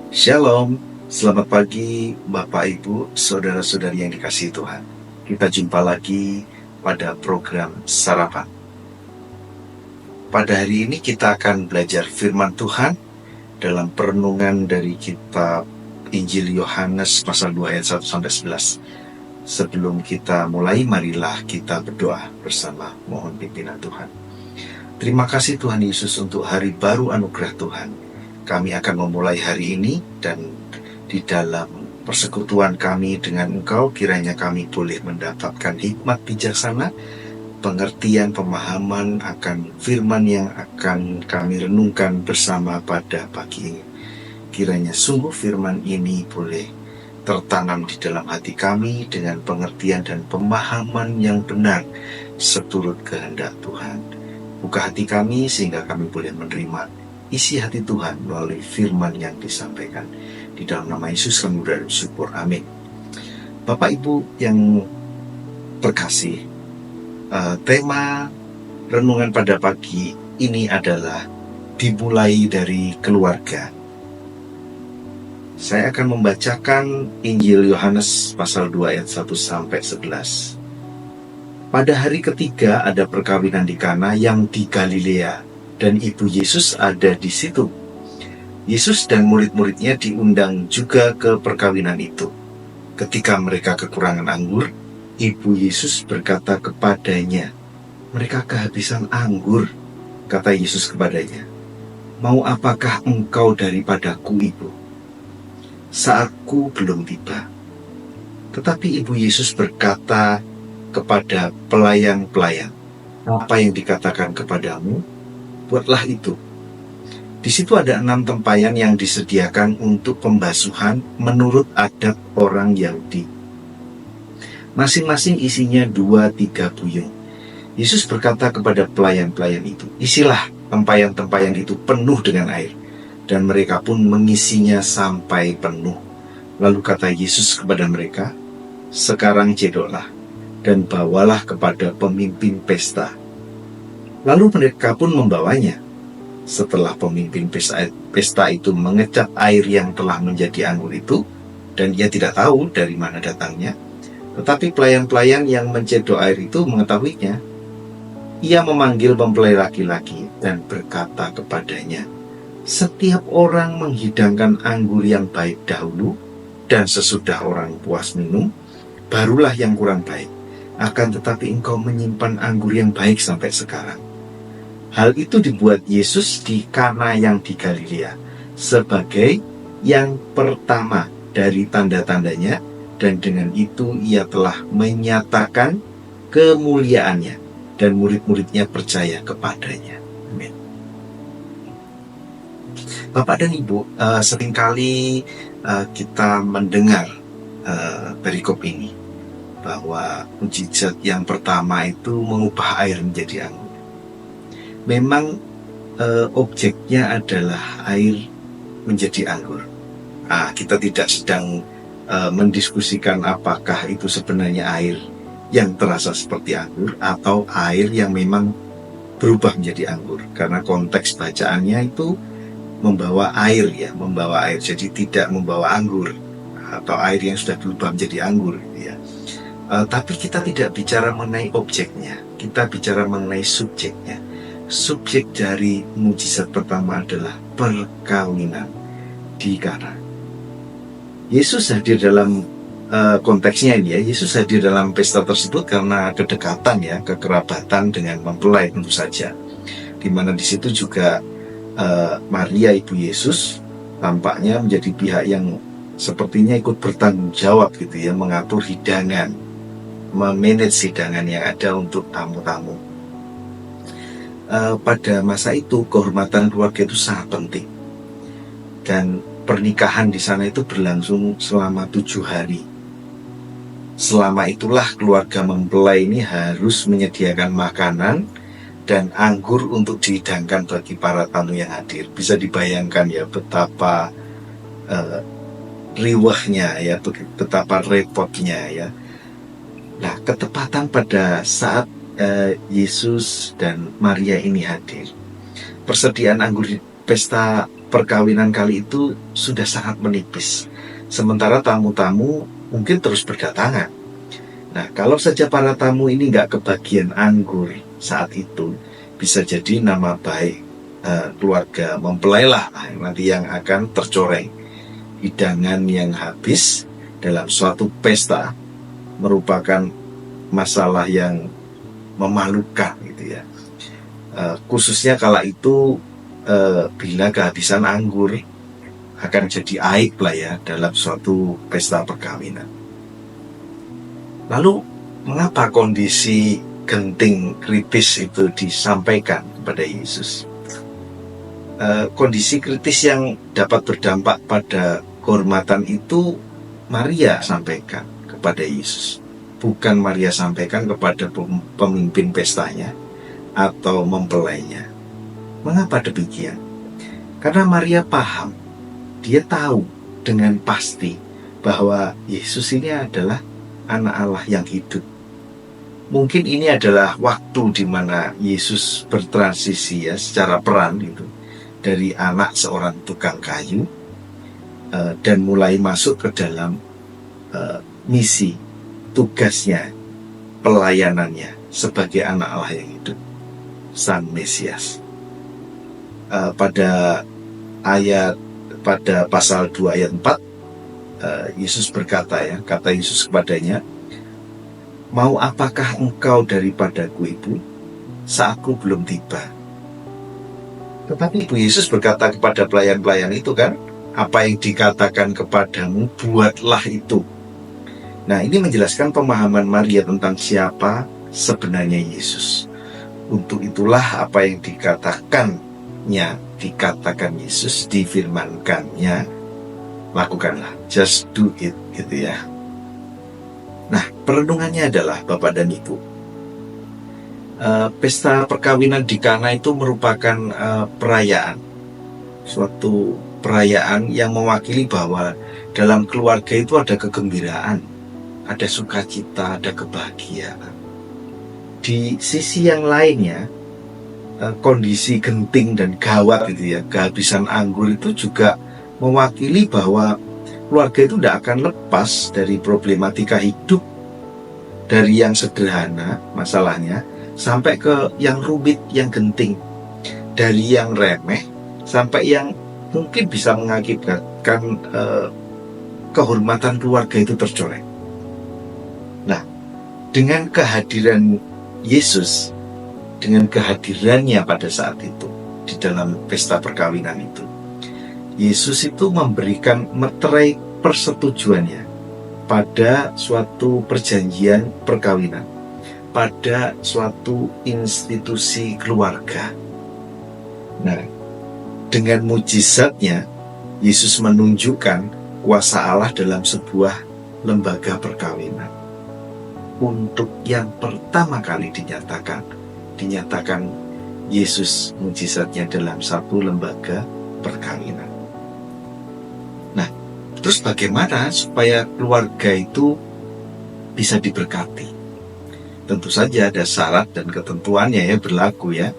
Shalom, selamat pagi Bapak Ibu, saudara-saudari yang dikasihi Tuhan. Kita jumpa lagi pada program Sarapan. Pada hari ini kita akan belajar firman Tuhan dalam perenungan dari kitab Injil Yohanes pasal 2 ayat 1-11. Sebelum kita mulai, marilah kita berdoa bersama mohon pimpinan Tuhan. Terima kasih Tuhan Yesus untuk hari baru anugerah Tuhan. Kami akan memulai hari ini dan di dalam persekutuan kami dengan Engkau, kiranya kami boleh mendapatkan hikmat bijaksana, pengertian, pemahaman akan firman yang akan kami renungkan bersama pada pagi ini. Kiranya sungguh firman ini boleh tertanam di dalam hati kami dengan pengertian dan pemahaman yang benar seturut kehendak Tuhan. Buka hati kami sehingga kami boleh menerima isi hati Tuhan melalui firman yang disampaikan. Di dalam nama Yesus kami bersyukur, amin. Bapak Ibu yang terkasih, tema renungan pada pagi ini adalah dimulai dari keluarga. Saya akan membacakan Injil Yohanes pasal 2 ayat 1-11. Pada hari ketiga ada perkawinan di Kana yang di Galilea, dan ibu Yesus ada di situ. Yesus dan murid-muridnya diundang juga ke perkawinan itu. Ketika mereka kekurangan anggur, ibu Yesus berkata kepadanya, "Mereka kehabisan anggur." Kata Yesus kepadanya, "Mau apakah engkau daripadaku, ibu? Saatku belum tiba." Tetapi ibu Yesus berkata kepada pelayan-pelayan, "Apa yang dikatakan kepadamu, buatlah itu." Di situ ada 6 tempayan yang disediakan untuk pembasuhan menurut adat orang Yahudi. Masing-masing isinya 2-3 buyung. Yesus berkata kepada pelayan-pelayan itu, "Isilah tempayan-tempayan itu penuh dengan air." Dan mereka pun mengisinya sampai penuh. Lalu kata Yesus kepada mereka, "Sekarang cedoklah dan bawalah kepada pemimpin pesta." Lalu mereka pun membawanya. Setelah pemimpin pesta itu mengecap air yang telah menjadi anggur itu, dan ia tidak tahu dari mana datangnya, tetapi pelayan-pelayan yang mencedok air itu mengetahuinya. Ia memanggil mempelai laki-laki dan berkata kepadanya, "Setiap orang menghidangkan anggur yang baik dahulu, dan sesudah orang puas minum, barulah yang kurang baik. Akan tetapi engkau menyimpan anggur yang baik sampai sekarang." Hal itu dibuat Yesus di Kana yang di Galilea sebagai yang pertama dari tanda-tandanya, dan dengan itu ia telah menyatakan kemuliaannya, dan murid-muridnya percaya kepadanya. Amin. Bapak dan Ibu, seringkali kita mendengar perikop ini, bahwa mujizat yang pertama itu mengubah air menjadi anggur. Memang objeknya adalah air menjadi anggur. Kita tidak sedang mendiskusikan apakah itu sebenarnya air yang terasa seperti anggur atau air yang memang berubah menjadi anggur, karena konteks bacaannya itu membawa air, membawa air, jadi tidak membawa anggur atau air yang sudah berubah menjadi anggur, tapi kita tidak bicara mengenai objeknya, kita bicara mengenai subjeknya. Subjek dari mujizat pertama adalah perkawinan di Kana. Yesus hadir dalam konteksnya ini, Yesus hadir dalam pesta tersebut karena kedekatan, kekerabatan dengan mempelai tentu saja. Di mana di situ juga Maria ibu Yesus tampaknya menjadi pihak yang sepertinya ikut bertanggung jawab mengatur hidangan, memanage hidangan yang ada untuk tamu-tamu. Pada masa itu kehormatan keluarga itu sangat penting, dan pernikahan di sana itu berlangsung selama 7 hari. Selama itulah keluarga mempelai ini harus menyediakan makanan dan anggur untuk dihidangkan bagi para tamu yang hadir. Bisa dibayangkan betapa riwahnya, betapa repotnya. Nah, ketepatan pada saat Yesus dan Maria ini hadir, persediaan anggur di pesta perkawinan kali itu sudah sangat menipis, sementara tamu-tamu mungkin terus berdatangan. Nah, kalau saja para tamu ini nggak kebagian anggur saat itu, bisa jadi nama baik keluarga mempelai lah nanti yang akan tercoreng. Hidangan yang habis dalam suatu pesta merupakan masalah yang memalukan gitu ya. Khususnya kala itu bila kehabisan anggur akan jadi aib lah ya dalam suatu pesta perkawinan. Lalu mengapa kondisi genting kritis itu disampaikan kepada Yesus? Kondisi kritis yang dapat berdampak pada kehormatan itu Maria sampaikan kepada Yesus, bukan Maria sampaikan kepada pemimpin pestanya atau mempelainya. Mengapa demikian? Karena Maria paham, dia tahu dengan pasti bahwa Yesus ini adalah anak Allah yang hidup. Mungkin ini adalah waktu di mana Yesus bertransisi ya secara peran itu dari anak seorang tukang kayu dan mulai masuk ke dalam misi, tugasnya, pelayanannya sebagai anak Allah yang hidup, Sang Mesias. Pada pasal 2 ayat 4 Yesus berkata ya, kata Yesus kepadanya, "Mau apakah engkau daripadaku, Ibu? Saatku belum tiba." Tetapi Ibu Yesus berkata kepada pelayan-pelayan itu kan, apa yang dikatakan kepadamu, buatlah itu. Nah, ini menjelaskan pemahaman Maria tentang siapa sebenarnya Yesus. Untuk itulah apa yang dikatakan Yesus, difirmankannya, lakukanlah, just do it, gitu ya. Nah, perenungannya adalah Bapak dan Ibu, pesta perkawinan di Kana itu merupakan perayaan, suatu perayaan yang mewakili bahwa dalam keluarga itu ada kegembiraan, ada sukacita, ada kebahagiaan. Di sisi yang lainnya, kondisi genting dan gawat gitu ya, kehabisan anggur itu juga mewakili bahwa keluarga itu tidak akan lepas dari problematika hidup, dari yang sederhana masalahnya sampai ke yang rumit, yang genting, dari yang remeh sampai yang mungkin bisa mengakibatkan kehormatan keluarga itu tercoreng. Nah, dengan kehadiran Yesus, dengan kehadirannya pada saat itu di dalam pesta perkawinan itu, Yesus itu memberikan meterai persetujuannya pada suatu perjanjian perkawinan, pada suatu institusi keluarga. Nah, dengan mujizatnya Yesus menunjukkan kuasa Allah dalam sebuah lembaga perkawinan. Untuk yang pertama kali dinyatakan Yesus mujizatnya dalam satu lembaga perkawinan. Nah, terus bagaimana supaya keluarga itu bisa diberkati? Tentu saja ada syarat dan ketentuannya ya, berlaku ya.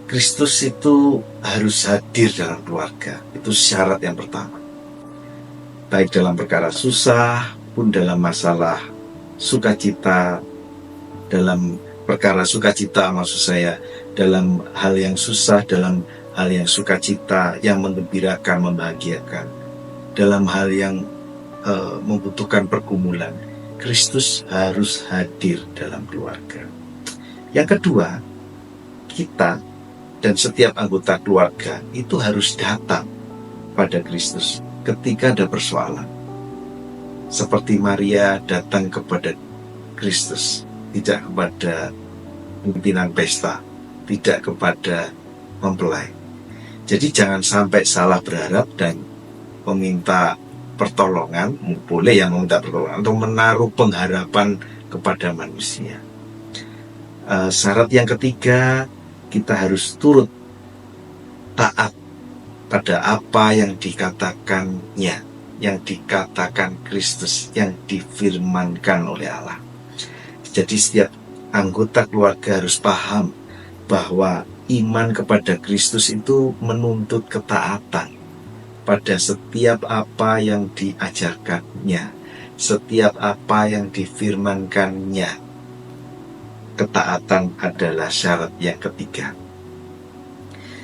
Kristus itu harus hadir dalam keluarga, itu syarat yang pertama. Baik dalam perkara susah pun dalam masalah sukacita, dalam perkara sukacita maksud saya, dalam hal yang susah, dalam hal yang sukacita, yang menggembirakan, membahagiakan, dalam hal yang membutuhkan pergumulan, Kristus harus hadir dalam keluarga. Yang kedua, kita dan setiap anggota keluarga itu harus datang pada Kristus ketika ada persoalan. Seperti Maria datang kepada Kristus, tidak kepada pimpinan pesta, tidak kepada mempelai. Jadi jangan sampai salah berharap dan meminta pertolongan, boleh yang meminta pertolongan, atau menaruh pengharapan kepada manusia. Syarat yang ketiga, kita harus turut taat pada apa yang dikatakannya, yang dikatakan Kristus, yang difirmankan oleh Allah. Jadi setiap anggota keluarga harus paham bahwa iman kepada Kristus itu menuntut ketaatan pada setiap apa yang diajarkannya, setiap apa yang difirmankannya. Ketaatan adalah syarat yang ketiga.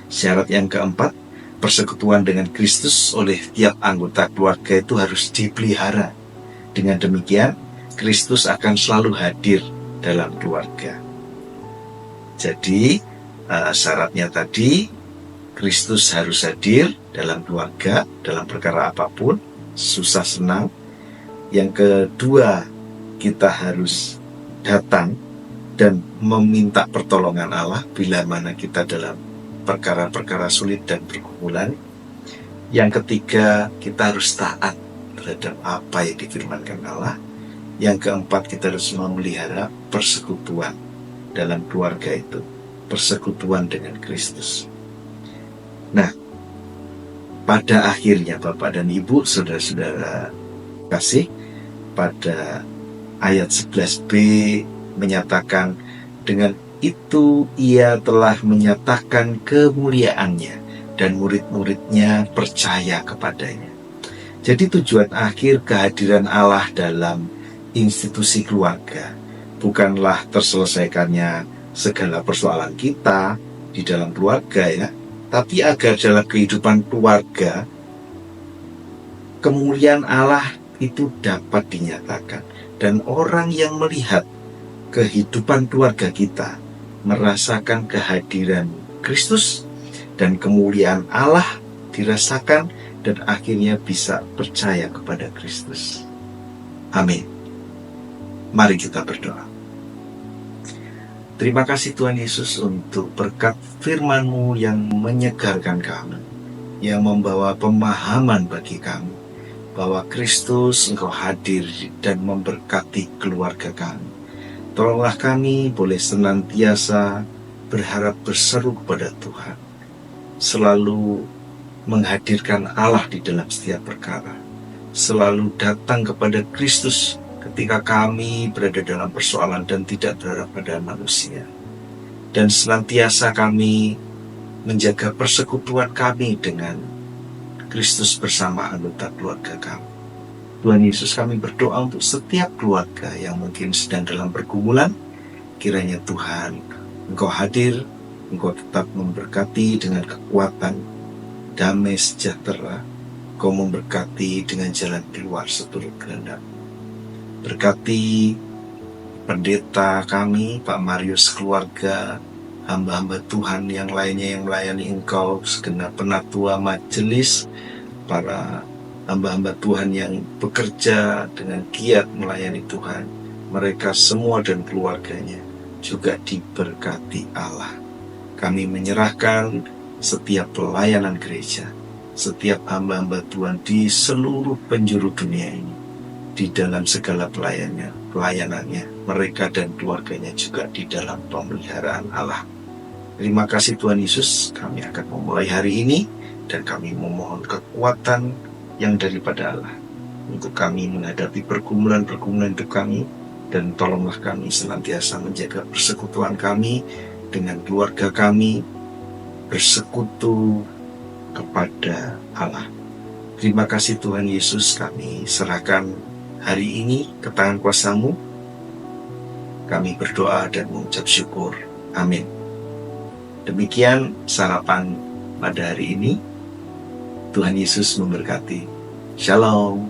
Syarat yang keempat, persekutuan dengan Kristus oleh tiap anggota keluarga itu harus dipelihara. Dengan demikian, Kristus akan selalu hadir dalam keluarga. Jadi, syaratnya tadi, Kristus harus hadir dalam keluarga, dalam perkara apapun, susah senang. Yang kedua, kita harus datang dan meminta pertolongan Allah bila mana kita dalam perkara-perkara sulit dan pergumulan. Yang ketiga, kita harus taat terhadap apa yang difirmankan Allah. Yang keempat, kita harus memelihara persekutuan dalam keluarga itu, persekutuan dengan Kristus. Nah, pada akhirnya Bapak dan Ibu, saudara-saudara kasih, pada ayat 11b menyatakan, dengan itu ia telah menyatakan kemuliaannya dan murid-muridnya percaya kepadanya. Jadi tujuan akhir kehadiran Allah dalam institusi keluarga bukanlah terselesaikannya segala persoalan kita di dalam keluarga ya, tapi agar dalam kehidupan keluarga kemuliaan Allah itu dapat dinyatakan, dan orang yang melihat kehidupan keluarga kita merasakan kehadiran Kristus dan kemuliaan Allah dirasakan, dan akhirnya bisa percaya kepada Kristus. Amin. Mari kita berdoa. Terima kasih Tuhan Yesus untuk berkat firman-Mu yang menyegarkan kami, yang membawa pemahaman bagi kami bahwa Kristus Engkau hadir dan memberkati keluarga kami. Tolonglah kami boleh senantiasa berharap berseru kepada Tuhan, selalu menghadirkan Allah di dalam setiap perkara, selalu datang kepada Kristus ketika kami berada dalam persoalan dan tidak berharap pada manusia, dan senantiasa kami menjaga persekutuan kami dengan Kristus bersama anggota keluarga kami. Tuhan Yesus, kami berdoa untuk setiap keluarga yang mungkin sedang dalam pergumulan. Kiranya Tuhan, Engkau hadir, Engkau tetap memberkati dengan kekuatan, damai sejahtera. Engkau memberkati dengan jalan keluar seturut kehendak. Berkati pendeta kami, Pak Marius, keluarga, hamba-hamba Tuhan yang lainnya yang melayani Engkau, segenap penatua majelis, para hamba-hamba Tuhan yang bekerja dengan giat melayani Tuhan, mereka semua dan keluarganya juga diberkati Allah. Kami menyerahkan setiap pelayanan gereja, setiap hamba-hamba Tuhan di seluruh penjuru dunia ini, di dalam segala pelayanannya, mereka dan keluarganya juga di dalam pemeliharaan Allah. Terima kasih Tuhan Yesus, kami akan memulai hari ini, dan kami memohon kekuatan yang daripada Allah untuk kami menghadapi pergumulan-pergumulan hidup kami, dan tolonglah kami senantiasa menjaga persekutuan kami dengan keluarga kami, bersekutu kepada Allah. Terima kasih Tuhan Yesus, kami serahkan hari ini ke tangan kuasa-Mu. Kami berdoa dan mengucap syukur. Amin. Demikian sarapan pada hari ini. Tuhan Yesus memberkati. Shalom.